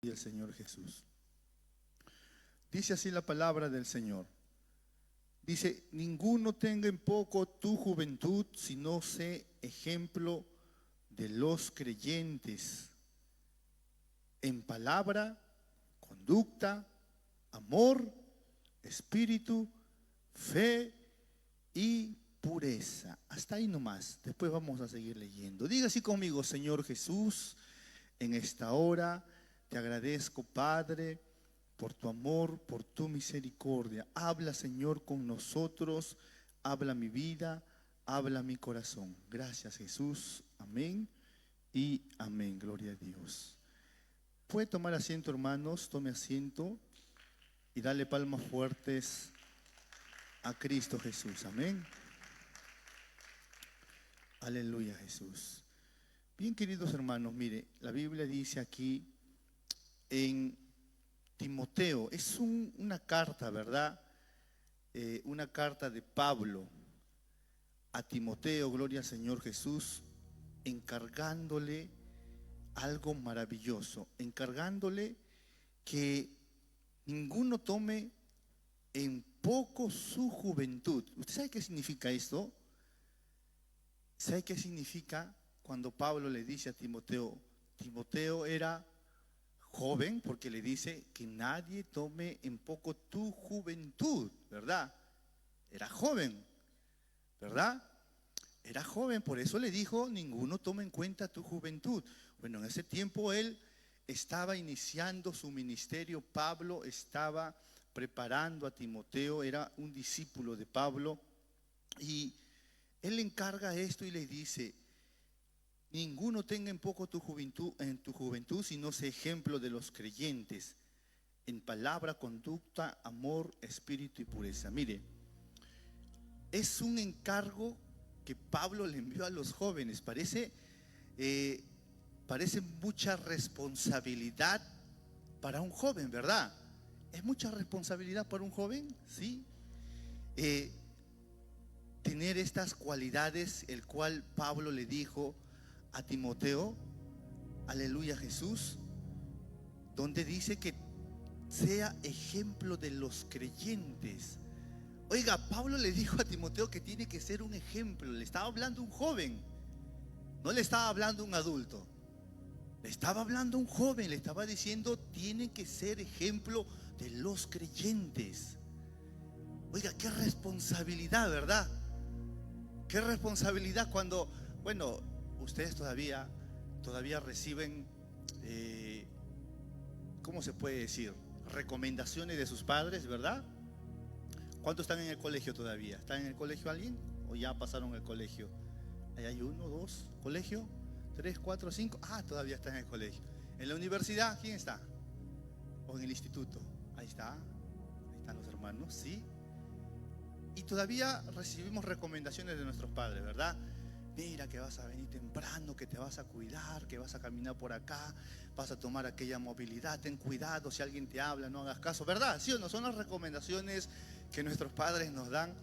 Y el Señor Jesús. Dice así la palabra del Señor. Dice: ninguno tenga en poco tu juventud, sino sé ejemplo de los creyentes en palabra, conducta, amor, espíritu, fe y pureza. Hasta ahí nomás. Después vamos a seguir leyendo. Diga así conmigo: Señor Jesús, en esta hora te agradezco, Padre, por tu amor, por tu misericordia. Habla, Señor, con nosotros. Habla mi vida, habla mi corazón. Gracias, Jesús. Amén y amén. Gloria a Dios. Puede tomar asiento, hermanos. Tome asiento y dale palmas fuertes a Cristo Jesús. Amén. Aleluya, Jesús. Bien, queridos hermanos, mire, la Biblia dice aquí en Timoteo, es una carta, ¿verdad? Una carta de Pablo a Timoteo, gloria al Señor Jesús, encargándole algo maravilloso, encargándole que ninguno tome en poco su juventud. ¿Usted sabe qué significa esto? ¿Sabe qué significa cuando Pablo le dice a Timoteo? Timoteo era joven, porque le dice que nadie tome en poco tu juventud, ¿verdad? Era joven, ¿verdad? Era joven, por eso le dijo: ninguno tome en cuenta tu juventud. Bueno, en ese tiempo él estaba iniciando su ministerio. Pablo estaba preparando a Timoteo, era un discípulo de Pablo, y él le encarga esto y le dice: ninguno tenga en poco en tu juventud, sino sé ejemplo de los creyentes en palabra, conducta, amor, espíritu y pureza. Mire, es un encargo que Pablo le envió a los jóvenes. Parece mucha responsabilidad para un joven, ¿verdad? ¿Es mucha responsabilidad para un joven? Sí. Tener estas cualidades, el cual Pablo le dijo a Timoteo, aleluya, Jesús, donde dice que sea ejemplo de los creyentes. Oiga, Pablo le dijo a Timoteo que tiene que ser un ejemplo. Le estaba hablando a un joven, no le estaba hablando a un adulto, le estaba hablando a un joven. Le estaba diciendo: tiene que ser ejemplo de los creyentes. Oiga, qué responsabilidad, ¿verdad? Qué responsabilidad cuando, bueno, ustedes todavía reciben, ¿cómo se puede decir? Recomendaciones de sus padres, ¿verdad? ¿Cuántos están en el colegio todavía? ¿Están en el colegio alguien? ¿O ya pasaron el colegio? Ahí hay uno, dos, colegio, 3, 4, 5. Todavía están en el colegio. ¿En la universidad quién está? ¿O en el instituto? Ahí están los hermanos, ¿sí? Y todavía recibimos recomendaciones de nuestros padres, ¿verdad? Mira, que vas a venir temprano, que te vas a cuidar, que vas a caminar por acá, vas a tomar aquella movilidad, ten cuidado, si alguien te habla, no hagas caso, ¿verdad? ¿Sí o no? Son las recomendaciones que nuestros padres nos dan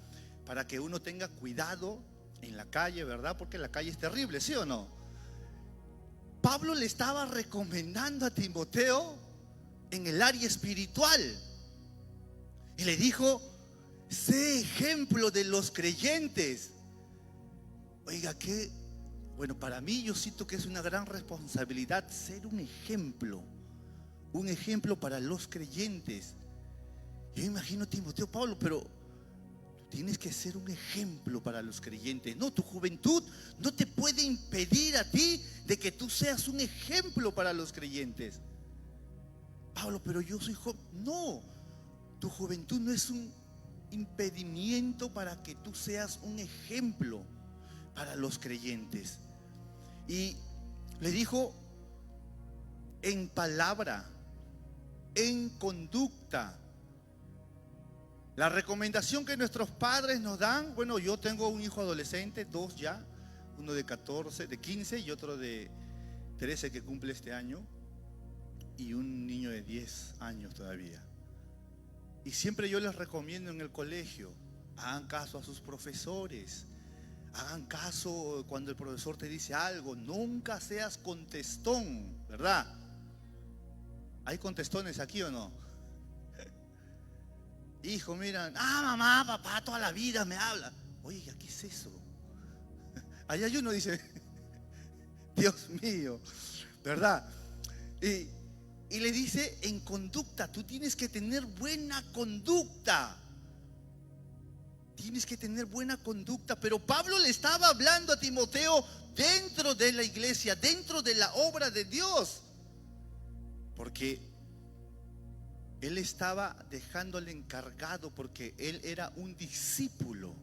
para que uno tenga cuidado en la calle, ¿verdad? Porque la calle es terrible, ¿sí o no? Pablo le estaba recomendando a Timoteo en el área espiritual y le dijo: sé ejemplo de los creyentes. Oiga, que bueno, para mí yo siento que es una gran responsabilidad ser un ejemplo para los creyentes. Yo imagino a Timoteo: Pablo, pero tú tienes que ser un ejemplo para los creyentes. No, tu juventud no te puede impedir a ti de que tú seas un ejemplo para los creyentes. Pablo, pero yo soy joven. No, tu juventud no es un impedimento para que tú seas un ejemplo para los creyentes. Y le dijo: en palabra, en conducta. La recomendación que nuestros padres nos dan, bueno, yo tengo un hijo adolescente, 2 ya, uno de 14, de 15 y otro de 13 que cumple este año, y un niño de 10 años todavía. Y siempre yo les recomiendo en el colegio: hagan caso a sus profesores, hagan caso cuando el profesor te dice algo, nunca seas contestón, ¿verdad? ¿Hay contestones aquí o no? Hijo, mira, mamá, papá, toda la vida me habla. Oye, ¿qué es eso? Allá hay uno dice, Dios mío, ¿verdad? Y le dice, en conducta, tú tienes que tener buena conducta. Tienes que tener buena conducta. Pero Pablo le estaba hablando a Timoteo dentro de la iglesia, dentro de la obra de Dios. Porque él estaba dejándole encargado, porque él era un discípulo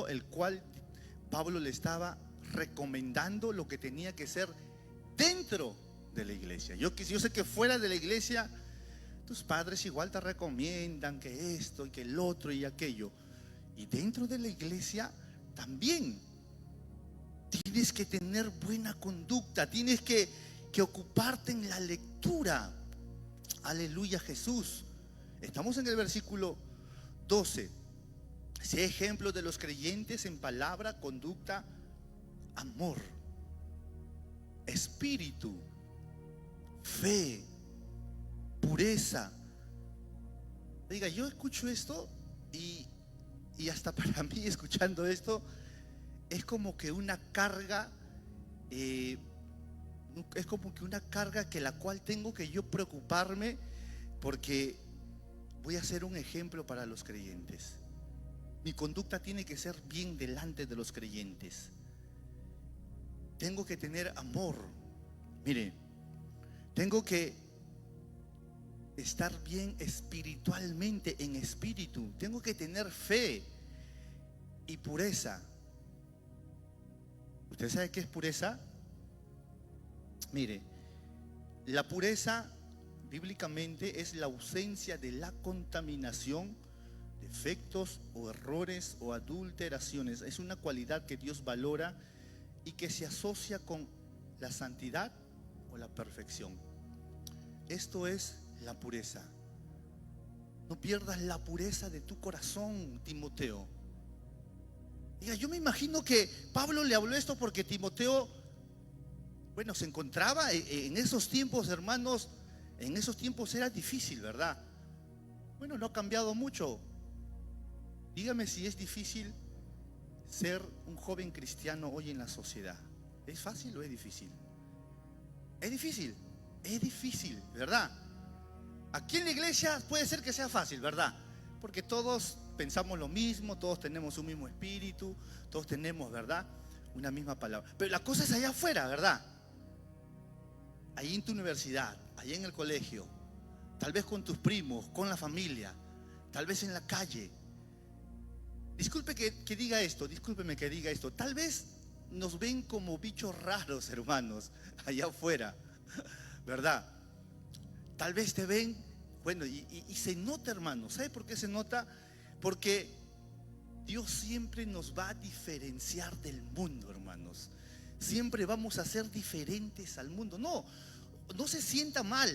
el cual Pablo le estaba recomendando lo que tenía que ser dentro de la iglesia. Yo sé que fuera de la iglesia tus padres igual te recomiendan que esto y que el otro y aquello, y dentro de la iglesia también tienes que tener buena conducta, tienes que ocuparte en la lectura. Aleluya, Jesús. Estamos en el versículo 12. Sé ejemplo de los creyentes en palabra, conducta, amor, espíritu, fe, pureza. Diga, yo escucho esto y hasta para mí, escuchando esto, es como que una carga, es como que una carga que la cual tengo que yo preocuparme, porque voy a ser un ejemplo para los creyentes. Mi conducta tiene que ser bien delante de los creyentes. Tengo que tener amor. Mire, tengo que estar bien espiritualmente, en espíritu. Tengo que tener fe y pureza. ¿Usted sabe qué es pureza? Mire, la pureza bíblicamente es la ausencia de la contaminación, defectos o errores o adulteraciones. Es una cualidad que Dios valora y que se asocia con la santidad o la perfección. Esto es la pureza. No pierdas la pureza de tu corazón, Timoteo. Diga, yo me imagino que Pablo le habló esto porque Timoteo, bueno, se encontraba en esos tiempos, hermanos. En esos tiempos era difícil, ¿verdad? Bueno, no ha cambiado mucho. Dígame si es difícil ser un joven cristiano hoy en la sociedad. ¿Es fácil o es difícil? Es difícil, ¿verdad? Aquí en la iglesia puede ser que sea fácil, ¿verdad? Porque todos pensamos lo mismo, todos tenemos un mismo espíritu, todos tenemos, ¿verdad?, una misma palabra. Pero la cosa es allá afuera, ¿verdad? Ahí en tu universidad, allá en el colegio, tal vez con tus primos, con la familia, tal vez en la calle. Discúlpeme que diga esto. Tal vez nos ven como bichos raros, hermanos, allá afuera, ¿verdad? Tal vez te ven, bueno, y se nota, hermanos. ¿Sabe por qué se nota? Porque Dios siempre nos va a diferenciar del mundo, hermanos. Siempre vamos a ser diferentes al mundo. No se sienta mal.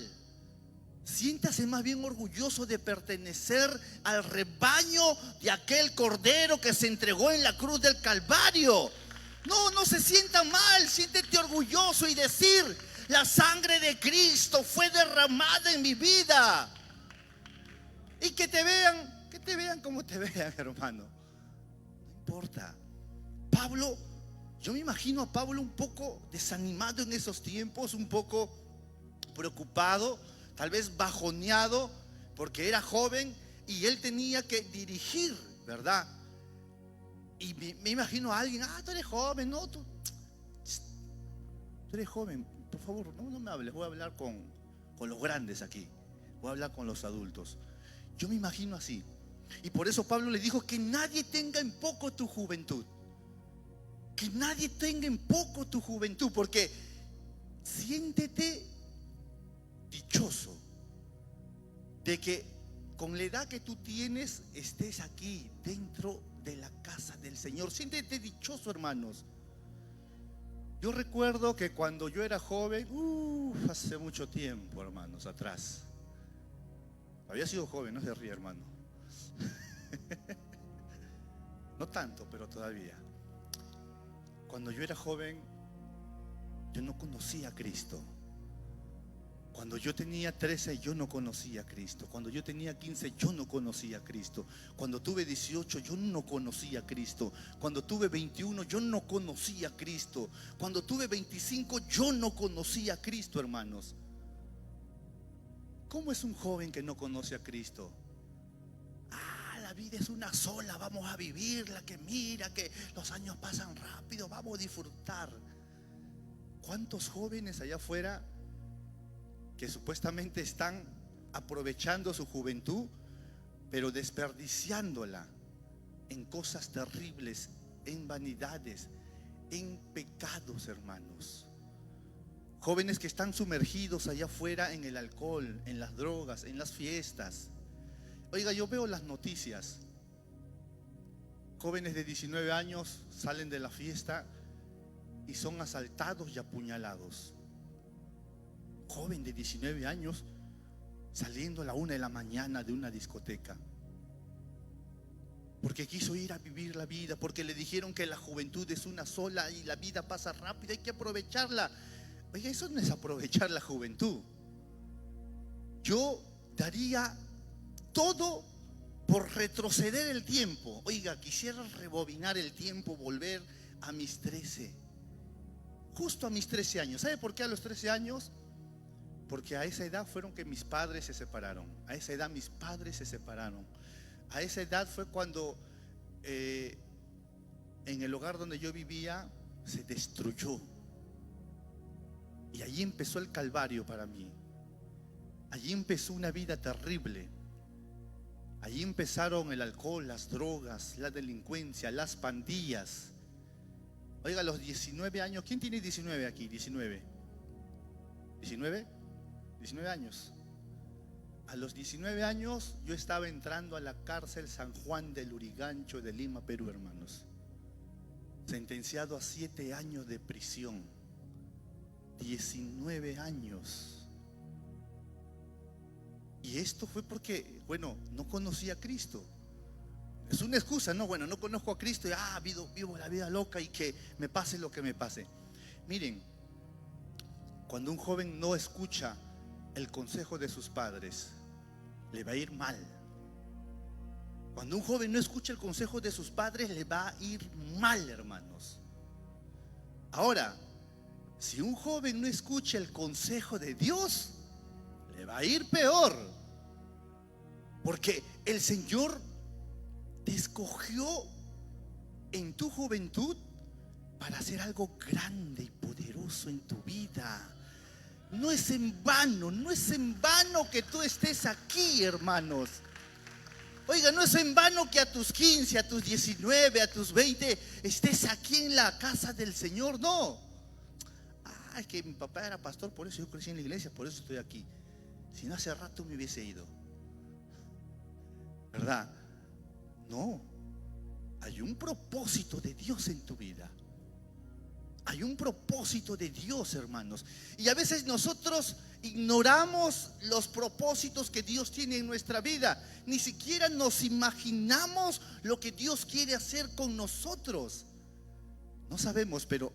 Siéntase más bien orgulloso de pertenecer al rebaño de aquel cordero que se entregó en la cruz del Calvario. No se sienta mal. Siéntete orgulloso y decir: la sangre de Cristo fue derramada en mi vida. Y que te vean como te vean, hermano. No importa. Pablo, yo me imagino a Pablo un poco desanimado en esos tiempos, un poco preocupado, tal vez bajoneado, porque era joven y él tenía que dirigir, ¿verdad? Y me imagino a alguien: tú eres joven, no, tú eres joven, por favor, no me hables, voy a hablar con los grandes aquí, voy a hablar con los adultos. Yo me imagino así. Y por eso Pablo le dijo: que nadie tenga en poco tu juventud. Que nadie tenga en poco tu juventud, porque siéntete dichoso de que con la edad que tú tienes estés aquí dentro de la casa del Señor. Siéntete dichoso, hermanos. Yo recuerdo que cuando yo era joven, hace mucho tiempo, hermanos, atrás. Había sido joven, no se ríe, hermano. No tanto, pero todavía. Cuando yo era joven, yo no conocía a Cristo. Cuando yo tenía 13 yo no conocía a Cristo. Cuando yo tenía 15 yo no conocía a Cristo. Cuando tuve 18 yo no conocía a Cristo. Cuando tuve 21 yo no conocía a Cristo. Cuando tuve 25 yo no conocía a Cristo, hermanos. ¿Cómo es un joven que no conoce a Cristo? La vida es una sola, vamos a vivirla, que mira que los años pasan rápido, vamos a disfrutar. ¿Cuántos jóvenes allá afuera que supuestamente están aprovechando su juventud, pero desperdiciándola en cosas terribles, en vanidades, en pecados, hermanos? Jóvenes que están sumergidos allá afuera en el alcohol, en las drogas, en las fiestas. Oiga, yo veo las noticias. Jóvenes de 19 años salen de la fiesta y son asaltados y apuñalados. Joven de 19 años saliendo a la 1 de la mañana de una discoteca, porque quiso ir a vivir la vida, porque le dijeron que la juventud es una sola y la vida pasa rápido, hay que aprovecharla. Oiga, eso no es aprovechar la juventud. Yo daría todo por retroceder el tiempo. Oiga, quisiera rebobinar el tiempo, volver a mis 13, justo a mis 13 años. ¿Sabe por qué a los 13 años? Porque a esa edad fueron que mis padres se separaron. A esa edad mis padres se separaron. A esa edad fue cuando en el hogar donde yo vivía se destruyó. Y allí empezó el calvario para mí. Allí empezó una vida terrible. Allí empezaron el alcohol, las drogas, la delincuencia, las pandillas. Oiga, a los 19 años, ¿quién tiene 19 aquí? 19. ¿19? 19 años. A los 19 años yo estaba entrando a la cárcel San Juan del Lurigancho de Lima, Perú, hermanos. Sentenciado a 7 años de prisión. 19 años. Y esto fue porque, bueno, no conocía a Cristo. Es una excusa, no, bueno, no conozco a Cristo y vivo la vida loca y que me pase lo que me pase. Miren, cuando un joven no escucha el consejo de sus padres, le va a ir mal. Cuando un joven no escucha el consejo de sus padres, le va a ir mal, hermanos. Ahora, si un joven no escucha el consejo de Dios, le va a ir peor. Porque el Señor te escogió en tu juventud para hacer algo grande y poderoso en tu vida. No es en vano, no es en vano que tú estés aquí, hermanos. Oiga, no es en vano que a tus 15, a tus 19, a tus 20 estés aquí en la casa del Señor. No. Es que mi papá era pastor, por eso yo crecí en la iglesia, por eso estoy aquí. Si no, hace rato me hubiese ido, ¿verdad? No. Hay un propósito de Dios en tu vida. Hay un propósito de Dios, hermanos. Y a veces nosotros ignoramos los propósitos que Dios tiene en nuestra vida. Ni siquiera nos imaginamos lo que Dios quiere hacer con nosotros. No sabemos, pero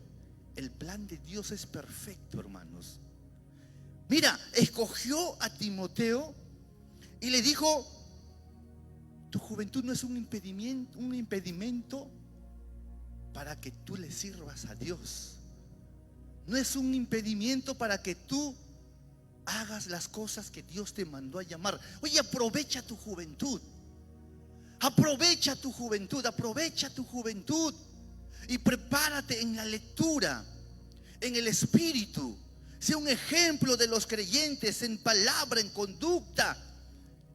el plan de Dios es perfecto, hermanos. Mira, escogió a Timoteo y le dijo: tu juventud no es un impedimento para que tú le sirvas a Dios. No es un impedimento para que tú hagas las cosas que Dios te mandó a llamar. Oye, aprovecha tu juventud. Aprovecha tu juventud, aprovecha tu juventud. Y prepárate en la lectura, en el espíritu. Sea un ejemplo de los creyentes en palabra, en conducta,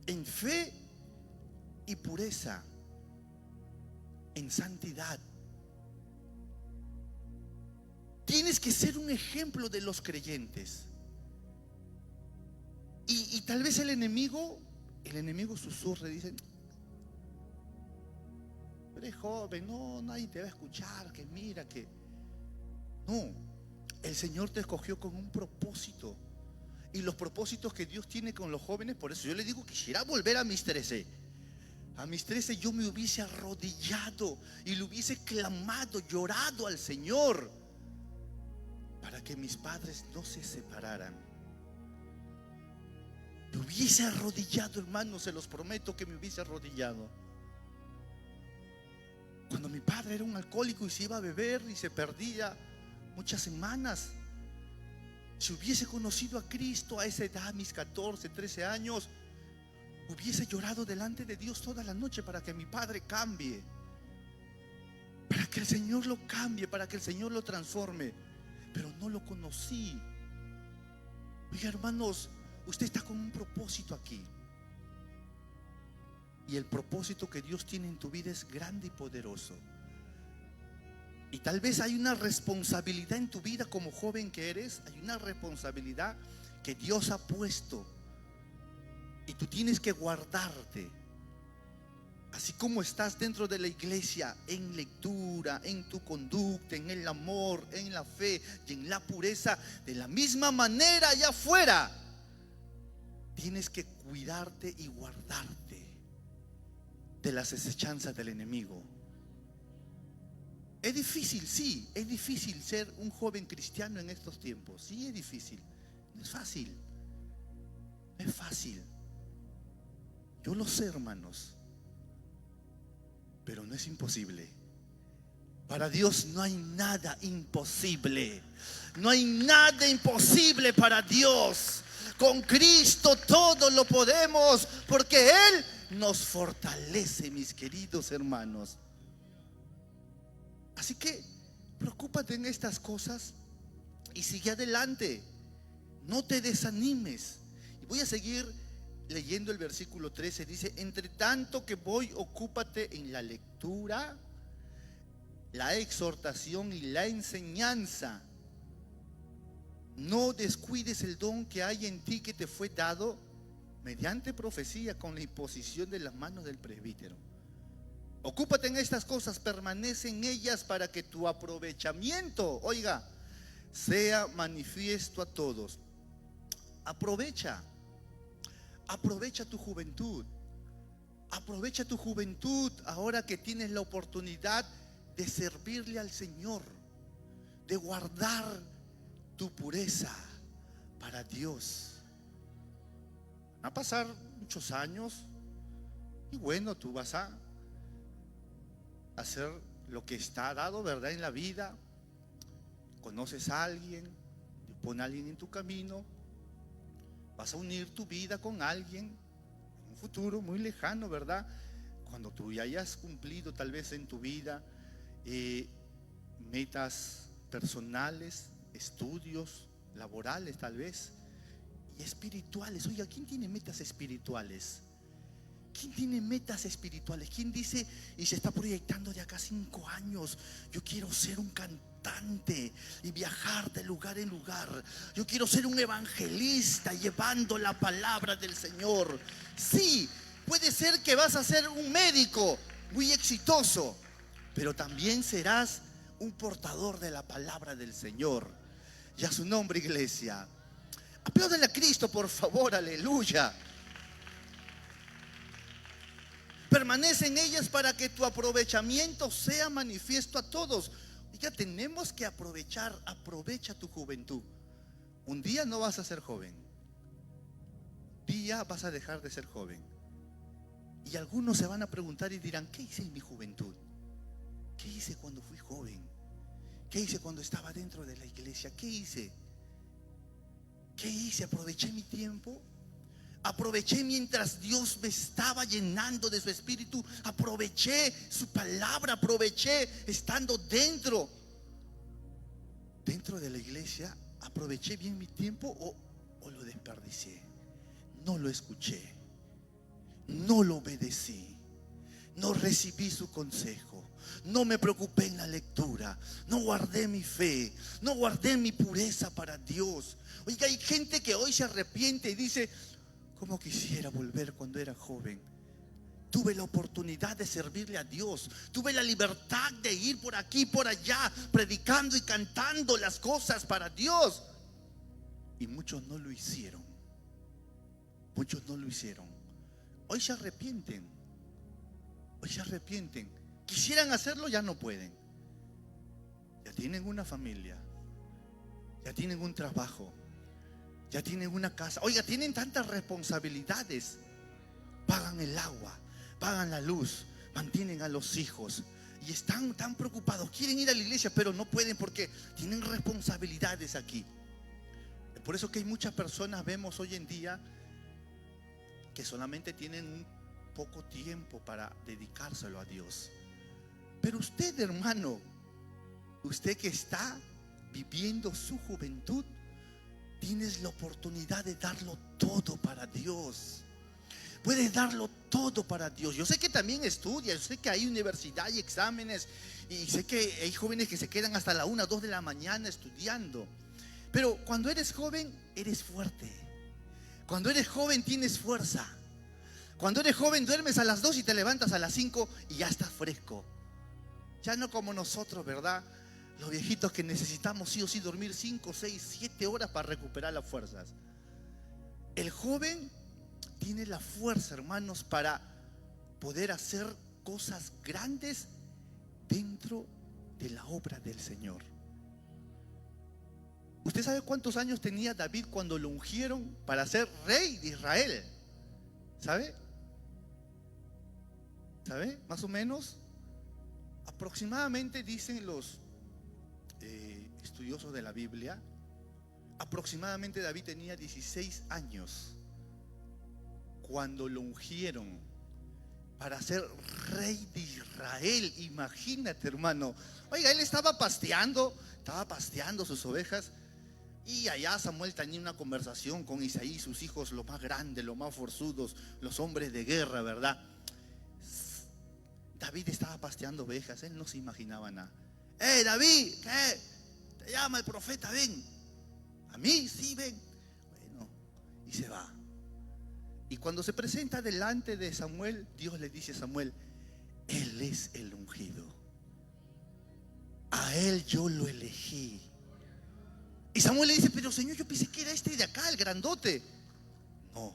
en fe y pureza, en santidad. Tienes que ser un ejemplo de los creyentes. Y tal vez el enemigo susurra y dice: eres joven, no, nadie te va a escuchar, que mira, que no. El Señor te escogió con un propósito. Y los propósitos que Dios tiene con los jóvenes, por eso yo le digo, quisiera volver a mis 13. A mis 13 yo me hubiese arrodillado y le hubiese clamado, llorado al Señor para que mis padres no se separaran. hubiese arrodillado, hermano, se los prometo que me hubiese arrodillado. Cuando mi padre era un alcohólico y se iba a beber y se perdía muchas semanas, si hubiese conocido a Cristo a esa edad, mis 14, 13 años, hubiese llorado delante de Dios toda la noche para que mi padre cambie, para que el Señor lo cambie, para que el Señor lo transforme. Pero no lo conocí. Oiga, hermanos, usted está con un propósito aquí. Y el propósito que Dios tiene en tu vida es grande y poderoso. Y tal vez hay una responsabilidad en tu vida como joven que eres. Hay una responsabilidad que Dios ha puesto. Y tú tienes que guardarte. Así como estás dentro de la iglesia, en lectura, en tu conducta, en el amor, en la fe y en la pureza, de la misma manera allá afuera tienes que cuidarte y guardarte de las acechanzas del enemigo. Es difícil, sí, es difícil ser un joven cristiano en estos tiempos. Sí, es difícil, no es fácil. No es fácil. Yo lo sé, hermanos, pero no es imposible. Para Dios no hay nada imposible. No hay nada imposible para Dios. Con Cristo todo lo podemos, porque Él nos fortalece, mis queridos hermanos. Así que preocúpate en estas cosas y sigue adelante. No te desanimes. Y voy a seguir leyendo el versículo 13. Dice: entre tanto que voy, ocúpate en la lectura, la exhortación y la enseñanza. No descuides el don que hay en ti, que te fue dado mediante profecía, con la imposición de las manos del presbítero. Ocúpate en estas cosas, permanece en ellas, para que tu aprovechamiento, oiga, sea manifiesto a todos. Aprovecha tu juventud. Aprovecha tu juventud ahora que tienes la oportunidad de servirle al Señor, de guardar tu pureza para Dios. Van a pasar muchos años y bueno, tú vas a hacer lo que está dado, ¿verdad?, en la vida. Conoces a alguien, Dios pone a alguien en tu camino, vas a unir tu vida con alguien en un futuro muy lejano, ¿verdad? Cuando tú ya hayas cumplido tal vez en tu vida metas personales, estudios, laborales tal vez, y espirituales. Oiga, ¿quién tiene metas espirituales? ¿Quién tiene metas espirituales? ¿Quién dice y se está proyectando de acá 5 años? Yo quiero ser un cantante y viajar de lugar en lugar. Yo quiero ser un evangelista llevando la palabra del Señor. Sí, puede ser que vas a ser un médico muy exitoso, pero también serás un portador de la palabra del Señor. Y a su nombre, iglesia. Apláudale a Cristo, por favor, aleluya. Permanece en ellas para que tu aprovechamiento sea manifiesto a todos. Ya tenemos que aprovechar. Aprovecha tu juventud. Un día no vas a ser joven, un día vas a dejar de ser joven. Y algunos se van a preguntar y dirán: ¿qué hice en mi juventud? ¿Qué hice cuando fui joven? ¿Qué hice cuando estaba dentro de la iglesia? ¿Qué hice? ¿Qué hice? ¿Aproveché mi tiempo? Aproveché mientras Dios me estaba llenando de su espíritu. Aproveché su palabra. Aproveché estando dentro de la iglesia. Aproveché bien mi tiempo o lo desperdicié. No lo escuché, no lo obedecí, no recibí su consejo, no me preocupé en la lectura, no guardé mi fe, no guardé mi pureza para Dios. Oiga, hay gente que hoy se arrepiente y dice: ¿cómo quisiera volver cuando era joven? Tuve la oportunidad de servirle a Dios. Tuve la libertad de ir por aquí, por allá, predicando y cantando las cosas para Dios. Y muchos no lo hicieron. Muchos no lo hicieron. Hoy se arrepienten. Hoy se arrepienten. Quisieran hacerlo, ya no pueden. Ya tienen una familia. Ya tienen un trabajo. ya tienen una casa. Oiga, tienen tantas responsabilidades. Pagan el agua, pagan la luz, mantienen a los hijos y están tan preocupados. Quieren ir a la iglesia, pero no pueden porque tienen responsabilidades aquí. Por eso que hay muchas personas, vemos hoy en día, que solamente tienen un poco tiempo para dedicárselo a Dios. Pero usted, hermano, usted que está viviendo su juventud, tienes la oportunidad de darlo todo para Dios. Puedes darlo todo para Dios. Yo sé que también estudia, yo sé que hay universidad y exámenes, y sé que hay jóvenes que se quedan hasta la 1, 2 de la mañana estudiando. Pero cuando eres joven, eres fuerte. Cuando eres joven, tienes fuerza. Cuando eres joven, duermes a las 2 y te levantas a las 5 y ya estás fresco. Ya no como nosotros, ¿verdad? Los viejitos que necesitamos sí o sí dormir 5, 6, 7 horas para recuperar las fuerzas. El joven tiene la fuerza, hermanos, para poder hacer cosas grandes dentro de la obra del Señor. ¿Usted sabe cuántos años tenía David cuando lo ungieron para ser rey de Israel? ¿Sabe? ¿Sabe? Más o menos. Aproximadamente, dicen los estudiosos de la Biblia, aproximadamente David tenía 16 años cuando lo ungieron para ser rey de Israel. Imagínate, hermano. Oiga, él estaba pasteando sus ovejas, y allá Samuel tenía una conversación con Isaí, sus hijos, los más grandes, los más forzudos, los hombres de guerra, ¿verdad? David estaba pasteando ovejas, él no se imaginaba nada. David, ¿qué? Te llama el profeta, ven. ¿A mí? Sí, ven. Bueno, y se va. Y cuando se presenta delante de Samuel, Dios le dice a Samuel: Él es el ungido, a él yo lo elegí. Y Samuel le dice: pero Señor, yo pensé que era este de acá, el grandote. No,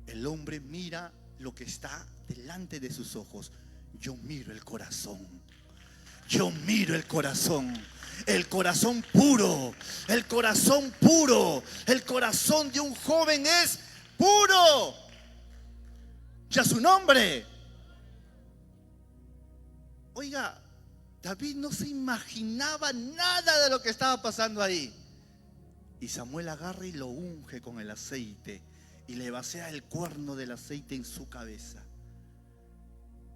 el hombre mira lo que está delante de sus ojos. Yo miro el corazón. Yo miro el corazón. El corazón puro. El corazón puro. El corazón de un joven es puro. Ya su nombre. Oiga, David no se imaginaba nada de lo que estaba pasando ahí. Y Samuel agarra y lo unge con el aceite y le vacía el cuerno del aceite en su cabeza.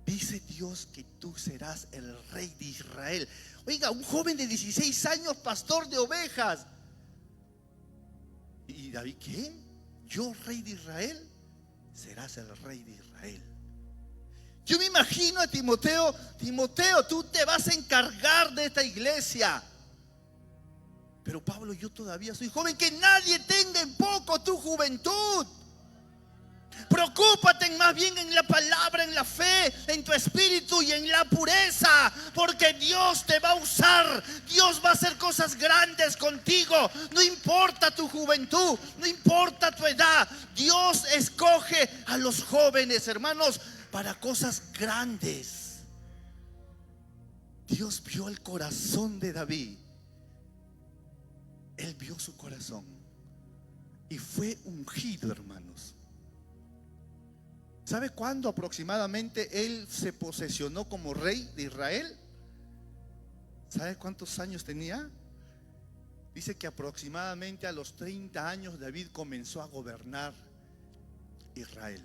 Dice Dios que tú serás el rey de Israel. Oiga, un joven de 16 años, pastor de ovejas. ¿Y David qué? ¿Yo rey de Israel? Serás el rey de Israel. Yo me imagino a Timoteo: Timoteo, tú te vas a encargar de esta iglesia. Pero Pablo, yo todavía soy joven. Que nadie tenga en poco tu juventud. Preocúpate más bien en la palabra, en la fe, en tu espíritu y en la pureza, porque Dios te va a usar. Dios va a hacer cosas grandes contigo. No importa tu juventud, no importa tu edad. Dios escoge a los jóvenes, hermanos, para cosas grandes. Dios vio el corazón de David. Él vio su corazón y fue ungido, hermanos. ¿Sabe cuándo aproximadamente él se posesionó como rey de Israel? ¿Sabe cuántos años tenía? Dice que aproximadamente a los 30 años David comenzó a gobernar Israel.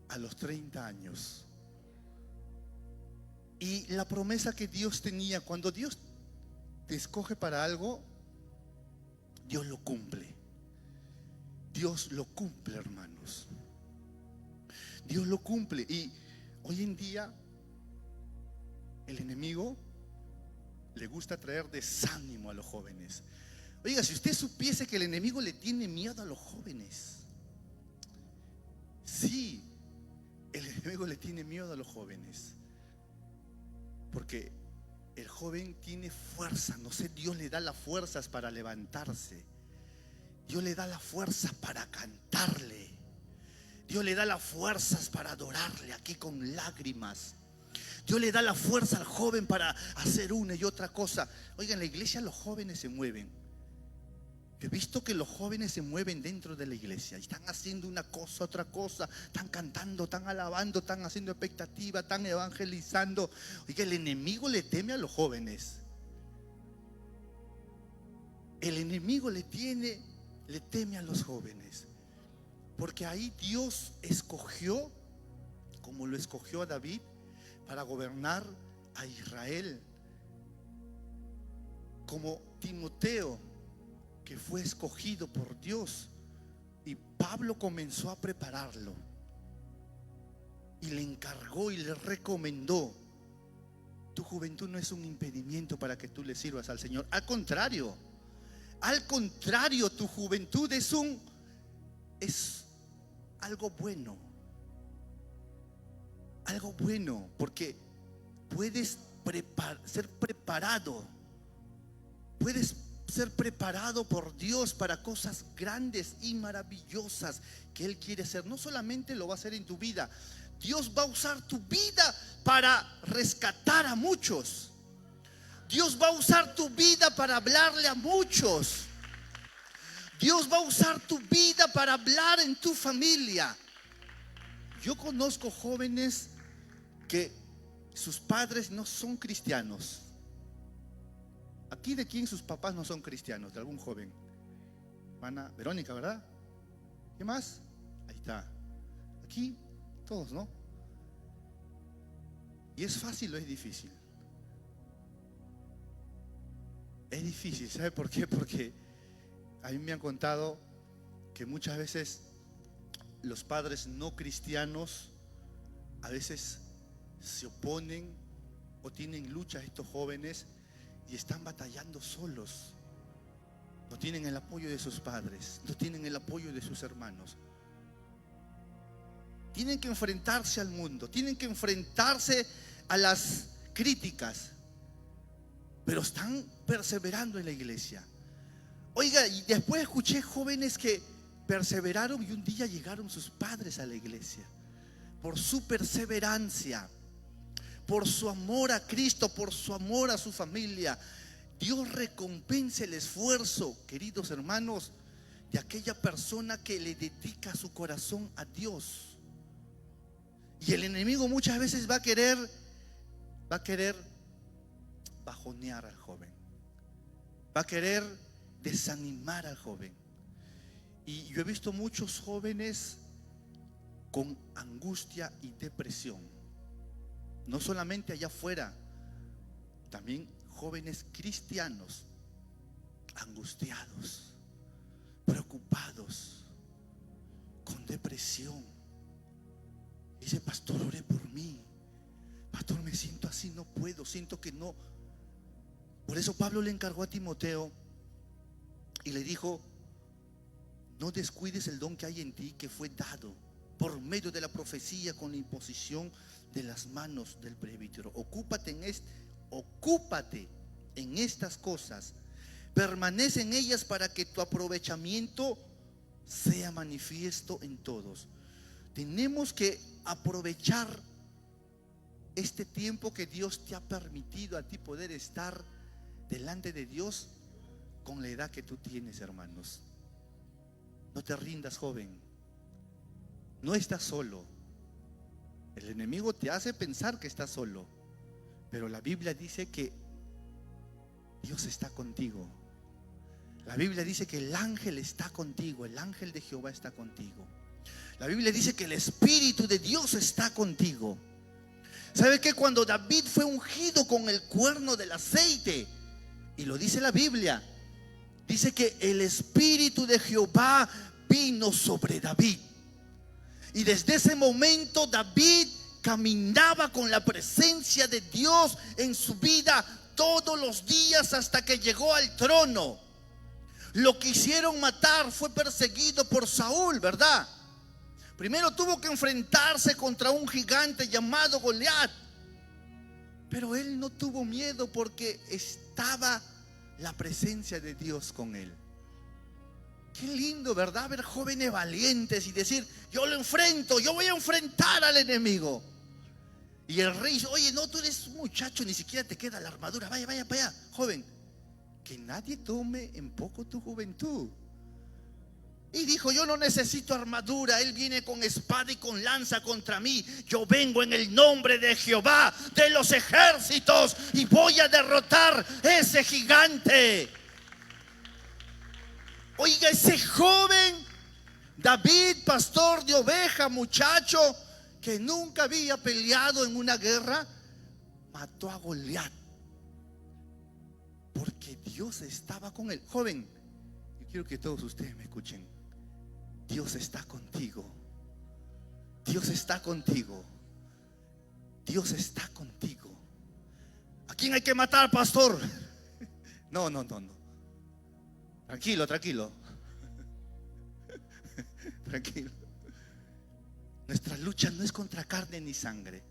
A los 30 años. Y la promesa que Dios tenía, cuando Dios te escoge para algo, Dios lo cumple. Dios lo cumple, hermanos. Dios lo cumple. Y hoy en día el enemigo le gusta traer desánimo a los jóvenes. Oiga, si usted supiese que el enemigo le tiene miedo a los jóvenes. Sí, el enemigo le tiene miedo a los jóvenes, porque el joven tiene fuerza. No sé, Dios le da las fuerzas para levantarse. Dios le da las fuerzas para cantarle. Dios le da las fuerzas para adorarle aquí con lágrimas. Dios le da la fuerza al joven para hacer una y otra cosa. Oigan, en la iglesia los jóvenes se mueven. Yo he visto que los jóvenes se mueven dentro de la iglesia y están haciendo una cosa, otra cosa, están cantando, están alabando, están haciendo expectativa, están evangelizando. Oiga, el enemigo le teme a los jóvenes. El enemigo le teme a los jóvenes. Porque ahí Dios escogió, como lo escogió a David, para gobernar a Israel. Como Timoteo, que fue escogido por Dios, y Pablo comenzó a prepararlo y le encargó y le recomendó. Tu juventud no es un impedimento para que tú le sirvas al Señor. Al contrario, tu juventud es algo bueno. Algo bueno, porque puedes ser preparado. Puedes ser preparado por Dios para cosas grandes y maravillosas que Él quiere hacer. No solamente lo va a hacer en tu vida, Dios va a usar tu vida para rescatar a muchos. Dios va a usar tu vida para hablarle a muchos. Dios va a usar tu vida para hablar en tu familia. Yo conozco jóvenes que sus padres no son cristianos. Aquí, ¿de quién sus papás no son cristianos? ¿De algún joven? Hermana Verónica, ¿verdad? ¿Qué más? Ahí está. Aquí todos, ¿no? ¿Y es fácil o es difícil? Es difícil, ¿sabe por qué? Porque a mí me han contado que muchas veces los padres no cristianos a veces se oponen o tienen lucha a estos jóvenes y están batallando solos. No tienen el apoyo de sus padres, no tienen el apoyo de sus hermanos. Tienen que enfrentarse al mundo, tienen que enfrentarse a las críticas, pero están perseverando en la iglesia. Oiga, y después escuché jóvenes que perseveraron y un día llegaron sus padres a la iglesia por su perseverancia, por su amor a Cristo, por su amor a su familia. Dios recompensa el esfuerzo, queridos hermanos, de aquella persona que le dedica su corazón a Dios. Y el enemigo muchas veces va a querer bajonear al joven, va a querer desanimar al joven. Y yo he visto muchos jóvenes con angustia y depresión. No solamente allá afuera, también jóvenes cristianos angustiados, preocupados, con depresión. Dice: pastor, ore por mí. Pastor, me siento así, no puedo, siento que no. Por eso Pablo le encargó a Timoteo y le dijo: no descuides el don que hay en ti, que fue dado por medio de la profecía con la imposición de las manos del presbítero. Ocúpate en estas cosas, permanece en ellas para que tu aprovechamiento sea manifiesto en todos. Tenemos que aprovechar este tiempo que Dios te ha permitido a ti poder estar delante de Dios con la edad que tú tienes, hermanos. No te rindas, joven. No estás solo. El enemigo te hace pensar que estás solo, pero la Biblia dice que Dios está contigo. La Biblia dice que el ángel está contigo, el ángel de Jehová está contigo. La Biblia dice que el Espíritu de Dios está contigo. ¿Sabe qué? Cuando David fue ungido con el cuerno del aceite, y lo dice la Biblia, dice que el Espíritu de Jehová vino sobre David. Y desde ese momento David caminaba con la presencia de Dios en su vida todos los días hasta que llegó al trono. Lo quisieron matar, fue perseguido por Saúl, ¿verdad? Primero tuvo que enfrentarse contra un gigante llamado Goliat, pero él no tuvo miedo porque estaba la presencia de Dios con él. Qué lindo, ¿verdad? Ver jóvenes valientes y decir: yo lo enfrento, yo voy a enfrentar al enemigo. Y el rey dice: oye, no, tú eres un muchacho, ni siquiera te queda la armadura, vaya para allá, joven, que nadie tome en poco tu juventud. Y dijo: yo no necesito armadura, él viene con espada y con lanza contra mí. Yo vengo en el nombre de Jehová de los ejércitos y voy a derrotar ese gigante. Oiga, ese joven David, pastor de oveja, muchacho que nunca había peleado en una guerra, mató a Goliat porque Dios estaba con él. Joven, yo quiero que todos ustedes me escuchen. Dios está contigo. Dios está contigo. Dios está contigo. ¿A quién hay que matar, pastor? No. Tranquilo. Tranquilo. Nuestra lucha no es contra carne ni sangre.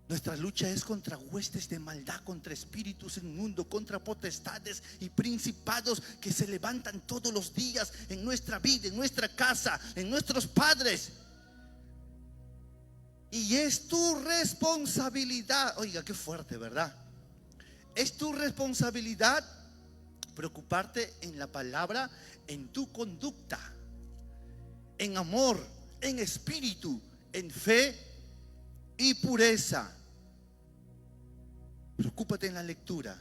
Nuestra lucha es contra huestes de maldad, contra espíritus inmundos, contra potestades y principados que se levantan todos los días en nuestra vida, en nuestra casa, en nuestros padres. Y es tu responsabilidad. Oiga, qué fuerte, ¿verdad? Es tu responsabilidad preocuparte en la palabra, en tu conducta, en amor, en espíritu, en fe y pureza. Preocúpate en la lectura,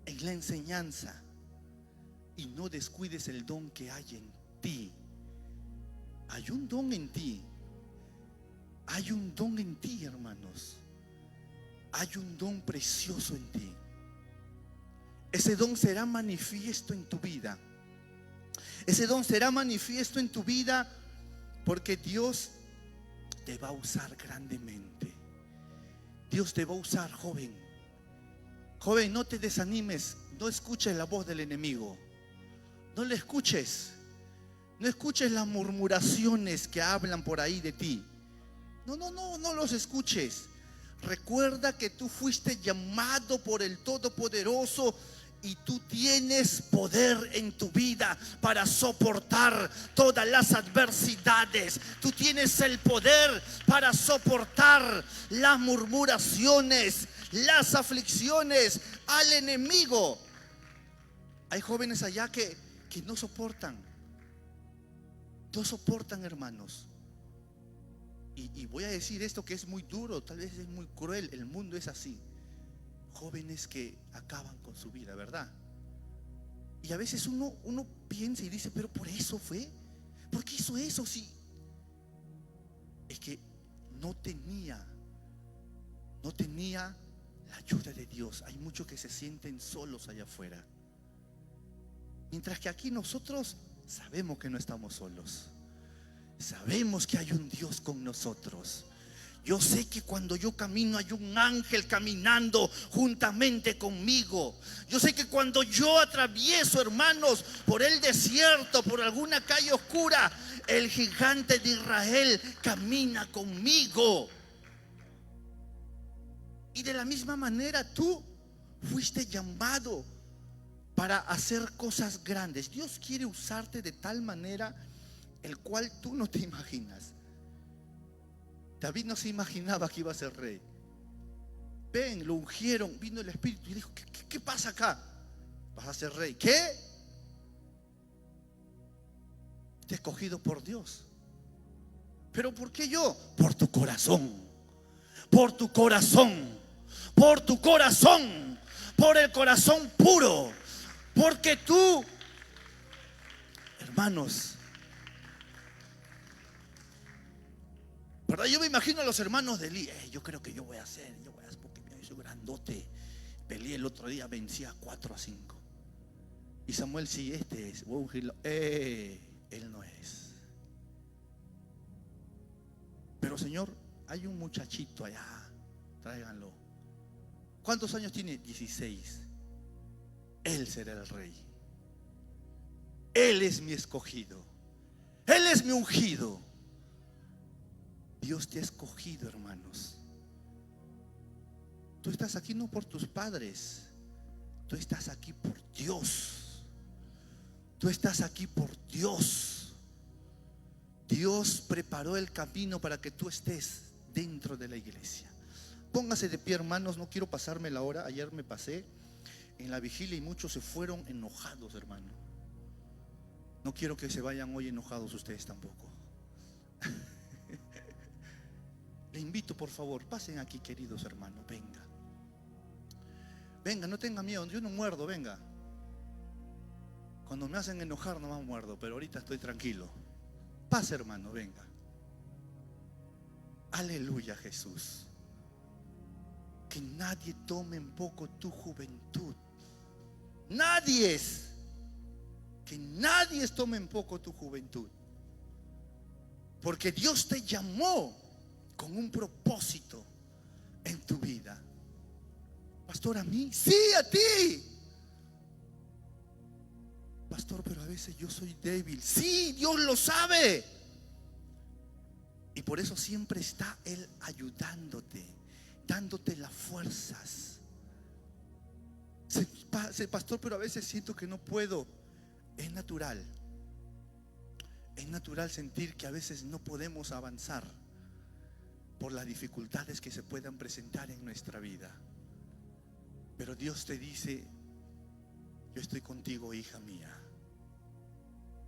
en la enseñanza, y no descuides el don que hay en ti. Hay un don en ti. Hay un don en ti, hermanos. Hay un don precioso en ti. Ese don será manifiesto en tu vida. Ese don será manifiesto en tu vida porque Dios te va a usar grandemente. Dios te va a usar, joven. Joven, no te desanimes. No escuches la voz del enemigo. No le escuches. No escuches las murmuraciones que hablan por ahí de ti. No los escuches. Recuerda que tú fuiste llamado por el Todopoderoso y tú tienes poder en tu vida para soportar todas las adversidades. Tú tienes el poder para soportar las murmuraciones, las aflicciones, al enemigo. Hay jóvenes allá que no soportan. No soportan, hermanos. Y voy a decir esto que es muy duro, tal vez es muy cruel. El mundo es así. Jóvenes que acaban con su vida, ¿verdad? Y a veces uno piensa y dice: pero por eso fue. ¿Por qué hizo eso? Sí. Es que no tenía la ayuda de Dios. Hay muchos que se sienten solos allá afuera, mientras que aquí nosotros sabemos que no estamos solos. Sabemos que hay un Dios con nosotros. Yo sé que cuando yo camino hay un ángel caminando juntamente conmigo. Yo sé que cuando yo atravieso, hermanos, por el desierto, por alguna calle oscura, el gigante de Israel camina conmigo. Y de la misma manera tú fuiste llamado para hacer cosas grandes. Dios quiere usarte de tal manera el cual tú no te imaginas. David no se imaginaba que iba a ser rey. Ven, lo ungieron, vino el Espíritu y dijo: ¿Qué pasa acá? Vas a ser rey. ¿Qué? Te he escogido por Dios. ¿Pero por qué yo? Por tu corazón. Por tu corazón. Por tu corazón. Por el corazón puro. Porque tú, hermanos, ¿verdad? Yo me imagino a los hermanos de Elí. Yo creo que yo voy a hacer porque yo soy grandote. Peleé el otro día, vencía 4-5. Y Samuel: sí, este es. Voy a ungirlo. Él no es. Pero Señor, hay un muchachito allá, tráiganlo. ¿Cuántos años tiene? 16. Él será el rey. Él es mi escogido. Él es mi ungido. Dios te ha escogido, hermanos. Tú estás aquí no por tus padres. Tú estás aquí por Dios. Tú estás aquí por Dios. Dios preparó el camino para que tú estés dentro de la iglesia. Póngase de pie, hermanos. No quiero pasarme la hora. Ayer me pasé. en la vigilia y muchos se fueron enojados, hermano. No quiero que se vayan hoy enojados ustedes tampoco. Le invito, por favor, pasen aquí, queridos hermanos, venga. Venga, no tenga miedo, yo no muerdo, venga. Cuando me hacen enojar no más muerdo, pero ahorita estoy tranquilo. Pase, hermano, venga. Aleluya, Jesús. Que nadie tome en poco tu juventud. Nadie es. Que nadie tome en poco tu juventud. Porque Dios te llamó con un propósito en tu vida. Pastor, ¿a mí? Sí, a ti. Pastor, pero a veces yo soy débil. Sí, Dios lo sabe. Y por eso siempre está Él ayudándote, dándote las fuerzas. Pastor, pero a veces siento que no puedo. Es natural. Es natural sentir que a veces no podemos avanzar por las dificultades que se puedan presentar en nuestra vida. Pero Dios te dice: yo estoy contigo, hija mía.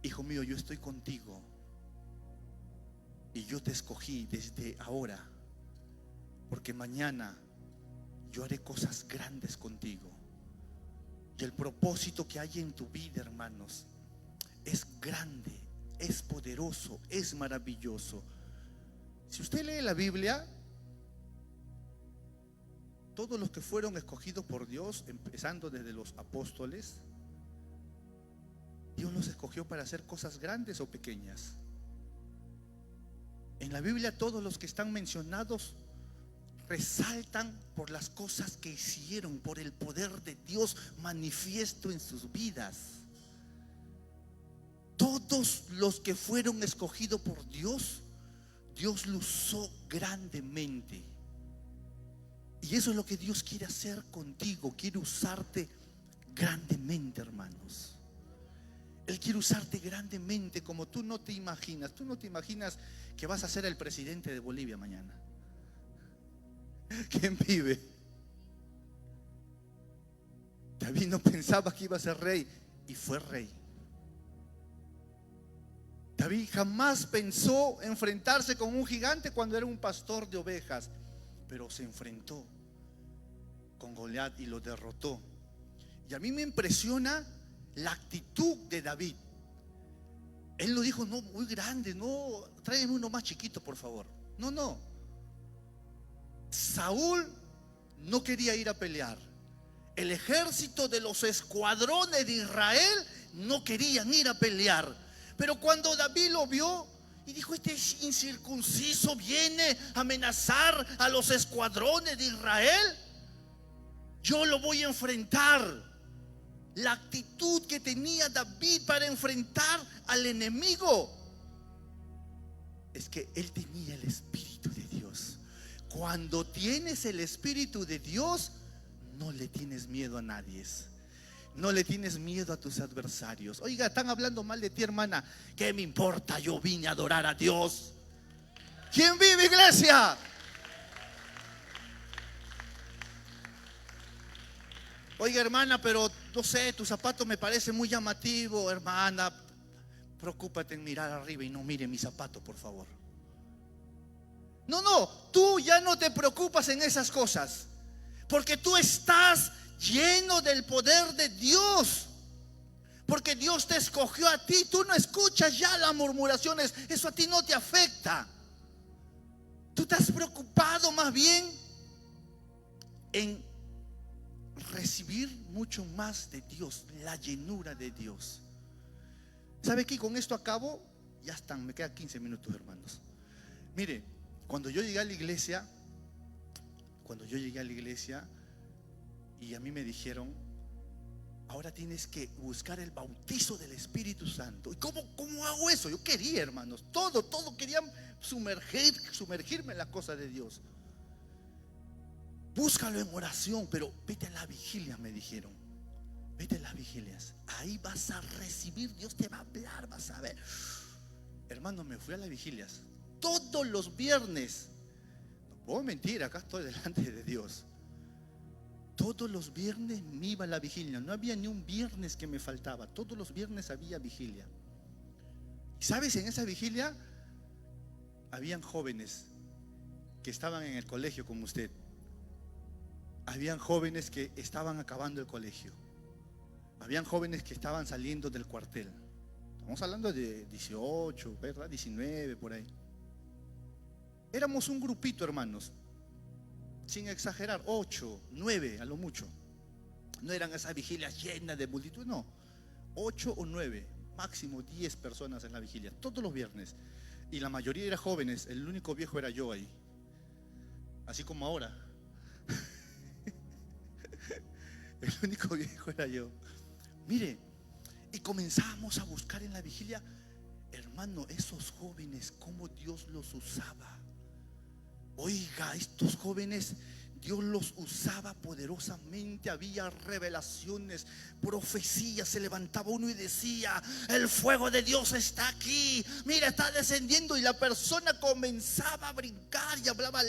Hijo mío, yo estoy contigo. Y yo te escogí desde ahora, porque mañana yo haré cosas grandes contigo. Y el propósito que hay en tu vida, hermanos, es grande, es poderoso, es maravilloso. Si usted lee la Biblia, todos los que fueron escogidos por Dios, empezando desde los apóstoles, Dios los escogió para hacer cosas grandes o pequeñas. En la Biblia todos los que están mencionados resaltan por las cosas que hicieron, por el poder de Dios manifiesto en sus vidas. Todos los que fueron escogidos por Dios, Dios lo usó grandemente. Y eso es lo que Dios quiere hacer contigo. Quiere usarte grandemente, hermanos. Él quiere usarte grandemente como tú no te imaginas. Tú no te imaginas que vas a ser el presidente de Bolivia mañana. ¿Quién vive? David no pensaba que iba a ser rey y fue rey. David jamás pensó enfrentarse con un gigante cuando era un pastor de ovejas, pero se enfrentó con Goliat y lo derrotó. Y a mí me impresiona la actitud de David. Él lo dijo: no, muy grande, no, tráeme uno más chiquito, por favor. No. Saúl no quería ir a pelear. El ejército de los escuadrones de Israel no querían ir a pelear. Pero cuando David lo vio y dijo: este incircunciso viene a amenazar a los escuadrones de Israel, yo lo voy a enfrentar. La actitud que tenía David para enfrentar al enemigo es que él tenía el Espíritu de Dios. Cuando tienes el Espíritu de Dios, no le tienes miedo a nadie. No le tienes miedo a tus adversarios. Oiga, están hablando mal de ti, hermana. ¿Qué me importa? Yo vine a adorar a Dios. ¿Quién vive, iglesia? Oiga, hermana, pero no sé, tu zapato me parece muy llamativo. Hermana, preocúpate en mirar arriba y no mire mi zapato, por favor. No, tú ya no te preocupas en esas cosas, porque tú estás lleno del poder de Dios. Porque Dios te escogió a ti. Tú no escuchas ya las murmuraciones. Eso a ti no te afecta. Tú estás preocupado más bien en recibir mucho más de Dios, la llenura de Dios. ¿Sabe qué? Con esto acabo. Ya están, me quedan 15 minutos, hermanos. Mire, cuando yo llegué a la iglesia, y a mí me dijeron: ahora tienes que buscar el bautizo del Espíritu Santo. ¿Y cómo hago eso? Yo quería, hermanos, todo quería sumergirme en las cosas de Dios. Búscalo en oración, pero vete a la vigilia, me dijeron. Vete a las vigilias. Ahí vas a recibir, Dios te va a hablar, vas a ver. Hermano, me fui a las vigilias todos los viernes. No puedo mentir, acá estoy delante de Dios. Todos los viernes me iba a la vigilia. No había ni un viernes que me faltaba. Todos los viernes había vigilia. ¿Sabes? En esa vigilia habían jóvenes que estaban en el colegio como usted. Habían jóvenes que estaban acabando el colegio. Habían jóvenes que estaban saliendo del cuartel. Estamos hablando de 18, ¿verdad? 19, por ahí. Éramos un grupito, hermanos. Sin exagerar, 8, 9 a lo mucho. No eran esas vigilias llenas de multitud, no. 8 o 9, máximo 10 personas en la vigilia, todos los viernes. Y la mayoría eran jóvenes, el único viejo era yo ahí. Así como ahora. El único viejo era yo. Mire, y comenzamos a buscar en la vigilia, hermano, esos jóvenes, cómo Dios los usaba. Oiga, estos jóvenes, Dios los usaba poderosamente. Había revelaciones, profecías. Se levantaba uno y decía: el fuego de Dios está aquí, mira, está descendiendo. Y la persona comenzaba a brincar y hablaba.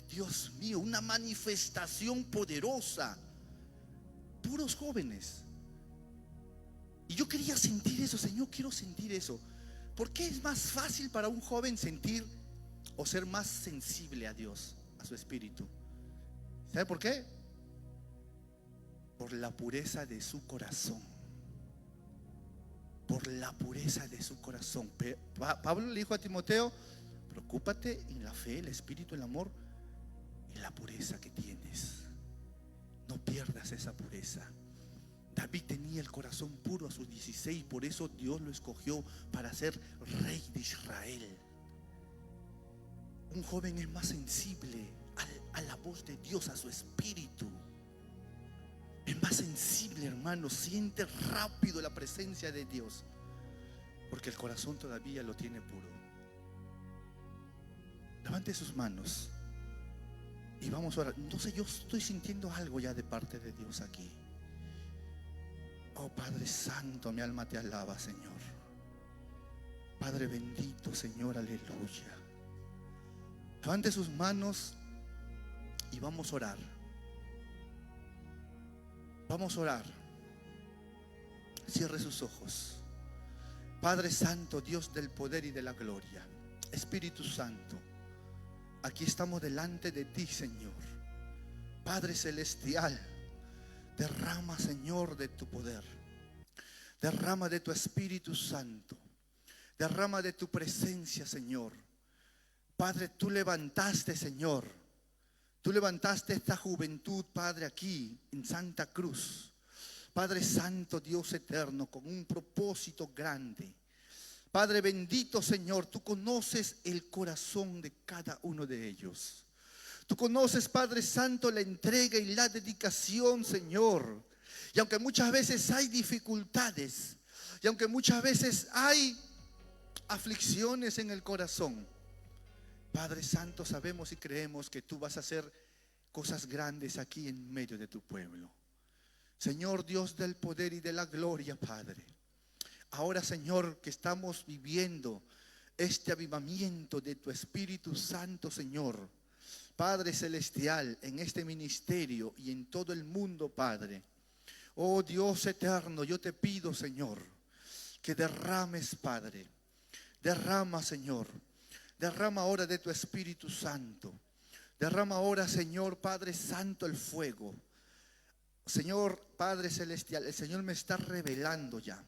Dios mío, una manifestación poderosa. Puros jóvenes. Y yo quería sentir eso, Señor, quiero sentir eso. ¿Por qué es más fácil para un joven sentir o ser más sensible a Dios, a su espíritu? ¿Sabe por qué? Por la pureza de su corazón. Por la pureza de su corazón. Pablo le dijo a Timoteo: preocúpate en la fe, el espíritu, el amor y la pureza que tienes. No pierdas esa pureza. David tenía el corazón puro a sus 16, por eso Dios lo escogió para ser rey de Israel. Un joven es más sensible a la voz de Dios, a su espíritu. Es más sensible, hermano. Siente rápido la presencia de Dios, porque el corazón todavía lo tiene puro. Levante sus manos y vamos a orar. No sé, yo estoy sintiendo algo ya de parte de Dios aquí. Oh Padre Santo, mi alma te alaba, Señor. Padre bendito, Señor, aleluya. Levante sus manos y vamos a orar. Vamos a orar. Cierre sus ojos. Padre Santo, Dios del poder y de la gloria, Espíritu Santo, aquí estamos delante de ti, Señor. Padre celestial, derrama, Señor, de tu poder. Derrama de tu Espíritu Santo. Derrama de tu presencia, Señor. Padre, tú levantaste, Señor. Tú levantaste esta juventud, Padre, aquí en Santa Cruz. Padre Santo, Dios eterno, con un propósito grande. Padre bendito, Señor, tú conoces el corazón de cada uno de ellos. Tú conoces, Padre Santo, la entrega y la dedicación, Señor. Y aunque muchas veces hay dificultades, y aunque muchas veces hay aflicciones en el corazón, Padre Santo, sabemos y creemos que tú vas a hacer cosas grandes aquí en medio de tu pueblo. Señor Dios del poder y de la gloria, Padre, ahora, Señor, que estamos viviendo este avivamiento de tu Espíritu Santo, Señor, Padre celestial, en este ministerio y en todo el mundo, Padre. Oh Dios eterno, yo te pido, Señor, que derrames, Padre. Derrama, Señor. Derrama ahora de tu Espíritu Santo. Derrama ahora, Señor, Padre Santo, el fuego. Señor, Padre celestial, el Señor me está revelando ya